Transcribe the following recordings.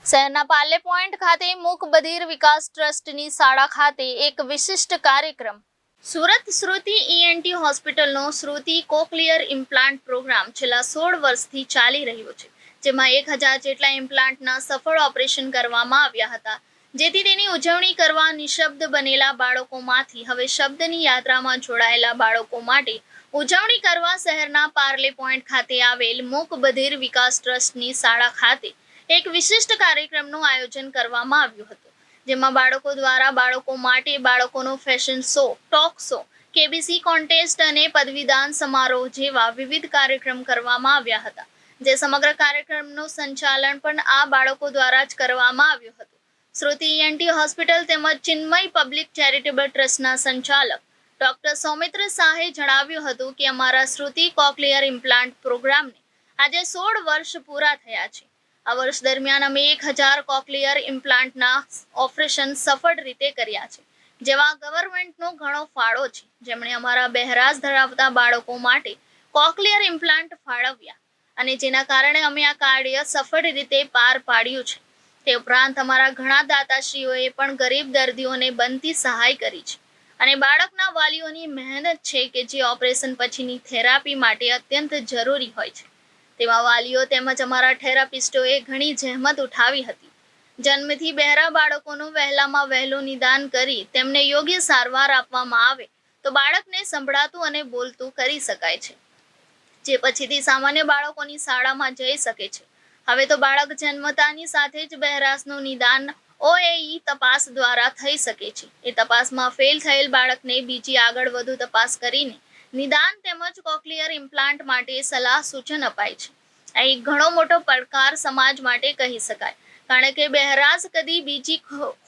શહેરના પાર્લે પોઈન્ટ ખાતે મૂક બધિર વિકાસ ટ્રસ્ટની શાળા ખાતે એક વિશિષ્ટ કાર્યક્રમ. સુરત શ્રુતિ ઈએનટી હોસ્પિટલનો શ્રુતિ કોક્લિયર ઇમ્પ્લાન્ટ પ્રોગ્રામ છેલ્લા 16 વર્ષથી ચાલી રહ્યો છે, જેમાં 1000 જેટલા ઇમ્પ્લાન્ટના સફળ ઓપરેશન કરવામાં આવ્યા હતા, જેથી તેની ઉજવણી કરવા નિશબ્દ બનેલા બાળકોમાંથી હવે શબ્દની યાત્રામાં જોડાયેલા બાળકો માટે ઉજવણી કરવા શહેરના પાર્લે પોઈન્ટ ખાતે આવેલ મૂક બધિર વિકાસ ટ્રસ્ટની શાળા ખાતે એક વિશિષ્ટ કાર્યક્રમનું આયોજન કરવામાં આવ્યું હતું, જેમાં બાળકો દ્વારા બાળકો માટે બાળકોનો fashion show, talk show, KBC contest અને પદવીદાન સમારોહ જેવા વિવિધ કાર્યક્રમ કરવામાં આવ્યા હતા, જે સમગ્ર કાર્યક્રમનું સંચાલન પણ આ બાળકો દ્વારા જ કરવામાં આવ્યું હતું. શ્રુતિ ઈએનટી હોસ્પિટલ તેમજ ચિન્મય પબ્લિક ચેરિટેબલ ટ્રસ્ટના સંચાલક ડોક્ટર સૌમિત્ર શાહે જણાવ્યું હતું કે અમારા શ્રુતિ કોક્લિયર ઇમ્પ્લાન્ટ પ્રોગ્રામને આજે 16 વર્ષ પૂરા થયા છે. આ વર્ષ દરમિયાન અમે 1000 કોક્લિયર ઇમ્પ્લાન્ટના ઓપરેશન સફળ રીતે કર્યા છે, જેવા ગવર્મેન્ટનો ઘણો ફાળો છે, જેમણે અમારા બહેરાશ ધરાવતા બાળકો માટે કોક્લિયર ઇમ્પ્લાન્ટ ફાળવ્યા અને જેના કારણે અમે આ કાર્ય સફળ રીતે પાર પાડ્યું છે. તે ઉપરાંત અમારા ઘણા દાતાશ્રીઓએ પણ ગરીબ દર્દીઓને બનતી સહાય કરી છે અને બાળકના વાલીઓની મહેનત છે કે જે ઓપરેશન પછીની થેરાપી માટે અત્યંત જરૂરી હોય છે. તેમાં વાલીઓ તેમજ અમારા થેરાપિસ્ટોએ ઘણી જહેમત ઉઠાવી હતી. જન્મથી બહેરા બાળકોનું વહેલામાં વહેલું નિદાન કરી તેમને યોગ્ય સારવાર આપવામાં આવે તો બાળકને સંભળાતું અને બોલતું કરી શકાય છે, જે પછીથી સામાન્ય બાળકોની શાળામાં જઈ શકે છે. હવે તો બાળક જન્મતાની સાથે જ બહેરાશનું નિદાન OAE તપાસ દ્વારા થઈ શકે છે. એ તપાસમાં ફેલ થયેલ બાળકને બીજી આગળ વધુ તપાસ કરીને નિદાન તેમજ કોક્લિયર ઇમ્પ્લાન્ટ માટે સલાહ સૂચન અપાય છે. આ એક ઘણો મોટો પડકાર સમાજ માટે કહી શકાય, કારણ કે બહેરાશ કદી બીજી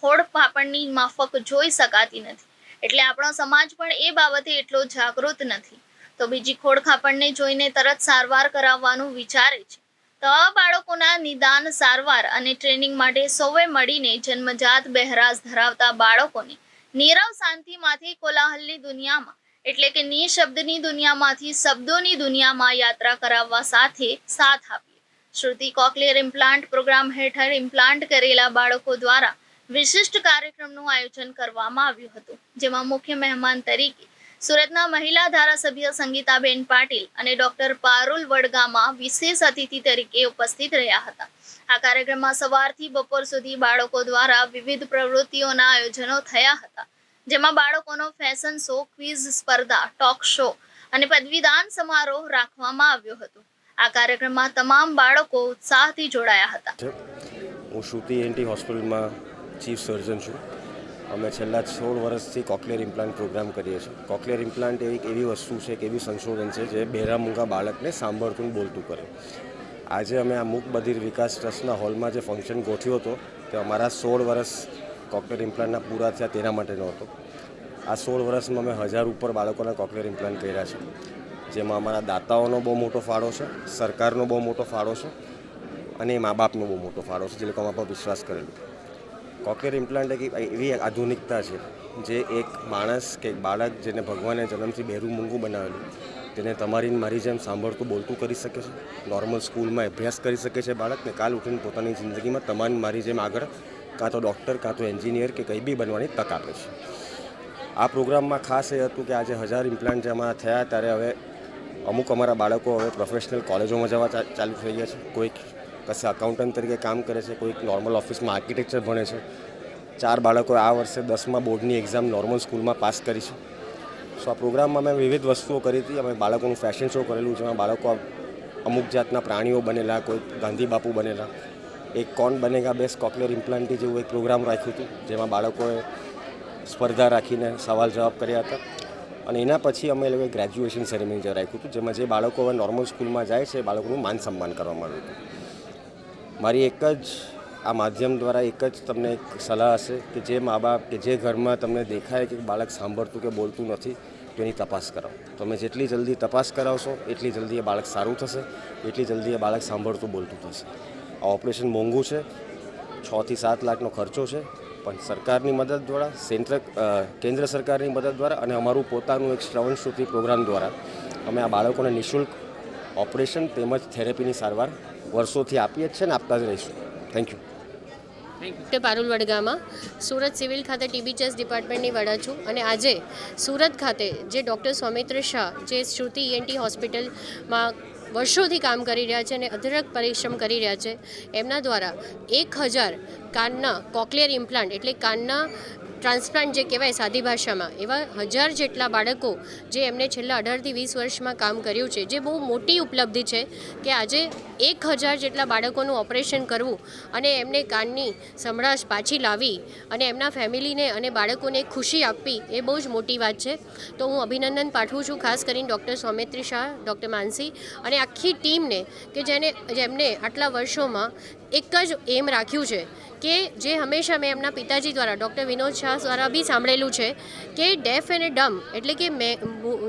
ખોડ પાપણની માફક જોઈ શકાતી નથી, એટલે આપણો સમાજ પણ એ બાબતે એટલો જાગૃત નથી, તો બીજી ખોડ ખાપણને જોઈને તરત સારવાર કરાવવાનું વિચારે છે. તો આ બાળકોના નિદાન, સારવાર અને ટ્રેનિંગ માટે સૌએ મળીને જન્મજાત બહેરાશ ધરાવતા બાળકોને નીરવ શાંતિમાંથી કોલાહલની દુનિયામાં એટલે કે નિશબ્દની દુનિયામાંથી શબ્દોની દુનિયામાં યાત્રા કરાવવા સાથે સાથ આપીએ. શ્રુતિ કોક્લિયર ઇમ્પ્લાન્ટ પ્રોગ્રામ હેઠળ ઇમ્પ્લાન્ટ કરેલા બાળકો દ્વારા વિશિષ્ટ કાર્યક્રમનું આયોજન કરવામાં આવ્યું હતું, જેમાં મુખ્ય મહેમાન તરીકે સુરતના મહિલા ધારાસભ્ય સંગીતાબેન પાટીલ અને ડોક્ટર પારુલ વડગામા વિશેષ અતિથિ તરીકે ઉપસ્થિત રહ્યા હતા. આ કાર્યક્રમમાં સવારથી બપોર સુધી બાળકો દ્વારા વિવિધ પ્રવૃત્તિઓના આયોજનો થયા હતા, જેમાં બાળકોનો ફેશન શો, ક્વિઝ સ્પર્ધા, ટોક શો અને પદવીદાન સમારોહ રાખવામાં આવ્યો હતો. આ કાર્યક્રમમાં તમામ બાળકો ઉત્સાહથી જોડાયા હતા. હું શ્રુતિ ઈએનટી હોસ્પિટલમાં ચીફ સર્જન છું. અમે છેલ્લા 16 વર્ષથી કોક્લિયર ઇમ્પ્લાન્ટ પ્રોગ્રામ કરીએ છીએ. કોક્લિયર ઇમ્પ્લાન્ટ એક એવી વસ્તુ છે, એક એવી સંશોધન છે જે બહેરા મૂંગા બાળકને સાંભળતું બોલતું કરે. આજે અમે આ મૂક બધિર વિકાસ ટ્રસ્ટના હોલમાં જે ફંક્શન ગોઠવ્યો હતો તે અમારા 16 વર્ષ કોક્લિયર ઇમ્પ્લાન્ટના પૂરા થયા તેના માટેનો હતો. આ 16 વર્ષમાં અમે 1000 ઉપર બાળકોના કોક્લિયર ઇમ્પ્લાન્ટ કર્યા છે, જેમાં અમારા દાતાઓનો બહુ મોટો ફાળો છે, સરકારનો બહુ મોટો ફાળો છે અને મા બાપનો બહુ મોટો ફાળો છે, જે લોકો અમારા પર વિશ્વાસ કરેલો. કોક્લિયર ઇમ્પ્લાન્ટ એક એવી આધુનિકતા છે જે એક માણસ કે એક બાળક જેને ભગવાને જન્મથી બહેરું મૂંગું બનાવેલું તેને તમારી મારી જેમ સાંભળતું બોલતું કરી શકે છે, નોર્મલ સ્કૂલમાં અભ્યાસ કરી શકે છે બાળકને, કાલ ઉઠીને પોતાની જિંદગીમાં તમારી મારી જેમ આગળ કાં તો ડૉક્ટર કાં તો એન્જિનિયર કે કંઈ બી બનવાની તક આપે છે. આ પ્રોગ્રામમાં ખાસ એ હતું કે આજે 1000 ઇમ્પ્લાન્ટ જે અમારા થયા ત્યારે હવે અમુક અમારા બાળકો હવે પ્રોફેશનલ કોલેજોમાં જવા ચાલુ થઈ ગયા છે. કોઈક કશે અકાઉન્ટન્ટ તરીકે કામ કરે છે, કોઈક નોર્મલ ઓફિસમાં આર્કિટેક્ચર ભણે છે. 4 બાળકોએ આ વર્ષે 10મા બોર્ડની એક્ઝામ નોર્મલ સ્કૂલમાં પાસ કરી છે. સો આ પ્રોગ્રામમાં અમે વિવિધ વસ્તુઓ કરી હતી. અમે બાળકોનું ફેશન શો કરેલું, જેમાં બાળકો અમુક જાતના પ્રાણીઓ બનેલા, કોઈ ગાંધી બાપુ બનેલા. એક કોણ બનેગા બેસ્ટ કોક્લિયર ઇમ્પ્લાન્ટી જેવું એક પ્રોગ્રામ રાખ્યું હતું, જેમાં બાળકોએ સ્પર્ધા રાખીને સવાલ જવાબ કર્યા હતા. અને એના પછી અમે લોકોએ ગ્રેજ્યુએશન સેરેમની રાખ્યું હતું, જેમાં જે બાળકો હવે નોર્મલ સ્કૂલમાં જાય છે એ બાળકોનું માન સન્માન કરવામાં આવ્યું હતું. મારી એક જ આ માધ્યમ દ્વારા એક જ તમને એક સલાહ હશે કે જે મા બાપ કે જે ઘરમાં તમને દેખાય કે બાળક સાંભળતું કે બોલતું નથી તો એની તપાસ કરાવો. તમે જેટલી જલ્દી તપાસ કરાવશો એટલી જલ્દી એ બાળક સારું થશે, એટલી જલ્દી એ બાળક સાંભળતું બોલતું થશે. આ ઓપરેશન મોંઘું છે, 6 થી 7 લાખનો ખર્ચો છે, પણ સરકારની મદદ દ્વારા, કેન્દ્ર સરકારની મદદ દ્વારા અને અમારું પોતાનું એક શ્રવણ શ્રુતિ પ્રોગ્રામ દ્વારા અમે આ બાળકોને નિઃશુલ્ક ઓપરેશન તેમજ થેરેપીની સારવાર વર્ષોથી આપીએ જ છે ને આપતા જ રહીશું. Thank you. Doctor Parul વડગામાં Surat civil ખાતે ટીબી ચેસ ડિપાર્ટમેન્ટની વડા છું અને આજે સુરત ખાતે જે ડૉક્ટર સૌમિત્ર શાહ જે શ્રુતિ ઈએનટી હોસ્પિટલમાં વર્ષોથી કામ કરી રહ્યા છે અને અધરક પરિશ્રમ કરી રહ્યા છે એમના દ્વારા 1000 કાનના કોક્લિયર ઇમ્પ્લાન્ટ એટલે કાનના ટ્રાન્સપ્લાન્ટ જે કહેવાય સાદી ભાષામાં એવા 1000 જેટલા બાળકો જે એમને છેલ્લા 18થી 20 વર્ષમાં કામ કર્યું છે જે બહુ મોટી ઉપલબ્ધિ છે કે આજે 1000 જેટલા બાળકોનું ઓપરેશન કરવું અને એમને કાનની સંભળાશ પાછી લાવી અને એમના ફેમિલીને અને બાળકોને ખુશી આપવી એ બહુ જ મોટી વાત છે. તો હું અભિનંદન પાઠવું છું ખાસ કરીને ડૉક્ટર સૌમિત્ર શાહ, ડૉક્ટર માનસી અને આખી ટીમને કે જેમને આટલા વર્ષોમાં એક જ એમ રાખ્યું છે કે જે હંમેશા મેં એમના પિતાજી દ્વારા ડૉક્ટર વિનોદ શાહ દ્વારા બી સાંભળેલું છે કે ડેફ અને ડમ એટલે કે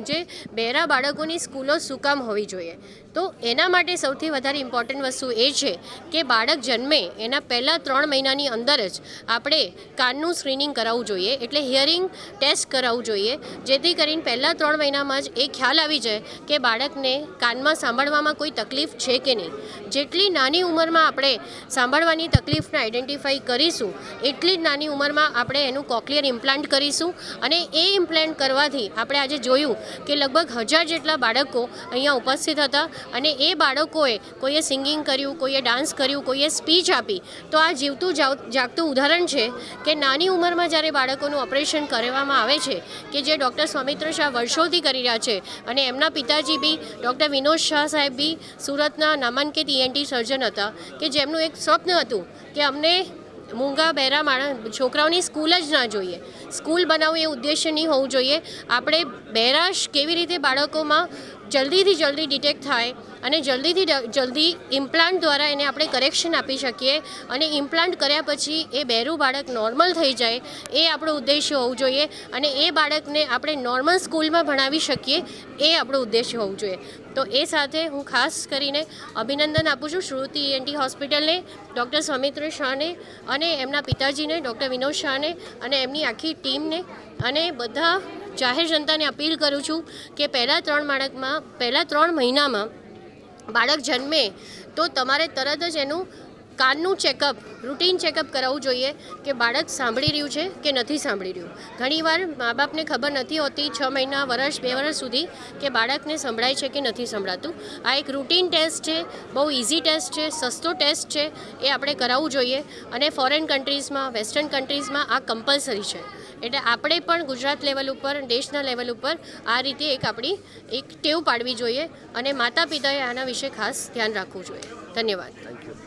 જે બહેરા બાળકોની સ્કૂલો શું કામ હોવી જોઈએ. તો એના માટે સૌથી વધારે ઇમ્પોર્ટન્ટ વસ્તુ એ છે કે બાળક જન્મે એના પહેલાં 3 મહિનાની અંદર જ આપણે કાનનું સ્ક્રીનિંગ કરાવવું જોઈએ એટલે હિયરિંગ ટેસ્ટ કરાવવું જોઈએ જેથી કરીને પહેલાં 3 મહિનામાં જ એ ખ્યાલ આવી જાય કે બાળકને કાનમાં સાંભળવામાં કોઈ તકલીફ છે કે નહીં. જેટલી નાની ઉંમરમાં આપણે સાંભળવાની તકલીફને આઈડેન્ટિફાઈ કરીશું એટલી જ નાની ઉંમરમાં આપણે એનું કોક્લિયર ઇમ્પ્લાન્ટ કરીશું અને એ ઇમ્પ્લાન્ટ કરવાથી આપણે આજે જોયું કે લગભગ 1000 જેટલા બાળકો અહીંયા ઉપસ્થિત હતા અને એ બાળકોએ કોઈએ સિંગિંગ કર્યું, કોઈએ ડાન્સ કર્યું, કોઈએ સ્પીચ આપી. તો આ જીવતું જાગતું ઉદાહરણ છે કે નાની ઉંમરમાં જ્યારે બાળકોનું ઓપરેશન કરવામાં આવે છે કે જે ડૉક્ટર સૌમિત્ર શાહ વર્ષોથી કરી રહ્યા છે અને એમના પિતાજી બી ડૉક્ટર વિનોદ શાહ સાહેબ બી સુરતના નામાંકિત ઈએનટી સર્જન હતા કે જેમનું એક સ્વપ્ન હતું કે અમને મૂંગા બહેરા છોકરાઓની સ્કૂલ જ ના જોઈએ, સ્કૂલ બનાવવું એ ઉદ્દેશ્ય નહીં હોવું જોઈએ. આપણે બહેરાશ કેવી રીતે બાળકોમાં જલ્દીથી જલ્દી ડિટેક્ટ થાય અને જલ્દીથી જલ્દી ઇમ્પ્લાન્ટ દ્વારા એને આપણે કરેક્શન આપી શકીએ અને ઇમ્પ્લાન્ટ કર્યા પછી એ બહેરું બાળક નોર્મલ થઈ જાય એ આપણો ઉદ્દેશ્ય હોવું જોઈએ અને એ બાળકને આપણે નોર્મલ સ્કૂલમાં ભણાવી શકીએ એ આપણો ઉદ્દેશ્ય હોવું જોઈએ. તો એ સાથે હું ખાસ કરીને અભિનંદન આપું છું શ્રુતિ ઈએનટી હોસ્પિટલને, ડૉક્ટર સૌમિત્ર શાહને અને એમના પિતાજીને ડૉક્ટર વિનોદ શાહને અને એમની આખી ટીમને અને બધા જાહેર જનતાને અપીલ કરું છું કે પહેલાં 3 મહિનામાં બાળક જન્મે તો તમારે તરત જ એનું કાનનું ચેકઅપ, રૂટીન ચેકઅપ કરાવવું જોઈએ કે બાળક સાંભળી રહ્યું છે કે નથી સાંભળી રહ્યું. ઘણીવાર મા બાપને ખબર નથી હોતી 6 મહિના, વર્ષ, 2 વર્ષ સુધી કે બાળકને સંભળાય છે કે નથી સંભળાતું. આ એક રૂટીન ટેસ્ટ છે, બહુ ઇઝી ટેસ્ટ છે, સસ્તો ટેસ્ટ છે, એ આપણે કરાવવું જોઈએ અને ફોરેન કન્ટ્રીઝમાં, વેસ્ટર્ન કન્ટ્રીઝમાં આ કમ્પલસરી છે. એટલે આપણે પણ ગુજરાત લેવલ ઉપર, દેશના લેવલ ઉપર આ રીતે આપણી એક ટેવ પાડવી જોઈએ અને માતા પિતાએ આના વિશે ખાસ ધ્યાન રાખવું જોઈએ. ધન્યવાદ. Thank you.